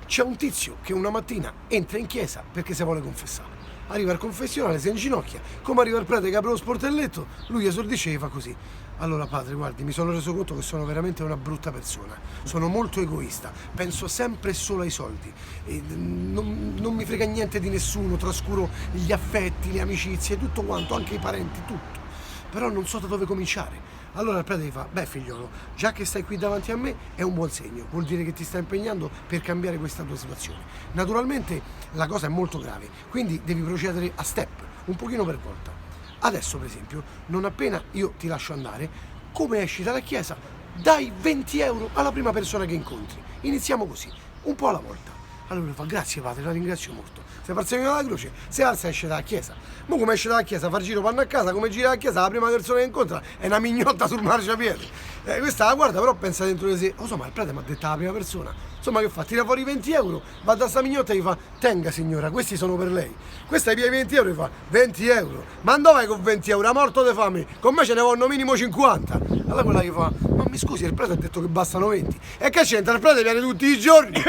C'è un tizio che una mattina entra in chiesa perché si vuole confessare. Arriva al confessionale, si inginocchia, come arriva il prete che apre lo sportelletto, lui esordisce e fa così. Allora padre, guardi, mi sono reso conto che sono veramente una brutta persona, sono molto egoista, penso sempre e solo ai soldi, e non mi frega niente di nessuno, trascuro gli affetti, le amicizie, tutto quanto, anche i parenti, tutto. Però non so da dove cominciare. Allora il prete gli fa, beh figliolo, già che stai qui davanti a me è un buon segno, vuol dire che ti stai impegnando per cambiare questa tua situazione. Naturalmente la cosa è molto grave, quindi devi procedere a step, un pochino per volta. Adesso per esempio, non appena io ti lascio andare, come esci dalla chiesa, dai 20 euro alla prima persona che incontri. Iniziamo così, un po' alla volta. Allora fa, grazie padre, la ringrazio molto. Se fa il segno della croce, si alza e esce dalla chiesa. Ma come esce dalla chiesa, fa il giro, vanno a casa, come gira dalla chiesa, la prima persona che incontra è una mignotta sul marciapiede. Questa la guarda, però pensa dentro di sé, oh, insomma, il prete mi ha detto la prima persona. Insomma, che fa? Tira fuori 20 euro, va da sta mignotta e gli fa, tenga signora, questi sono per lei. Questa è i miei 20 euro, gli fa, 20 euro. Ma dove vai con 20 euro? A morto di fame, con me ce ne vanno minimo 50. Allora quella gli fa, ma mi scusi, il prete ha detto che bastano 20. E che c'entra? Il prete viene tutti i giorni.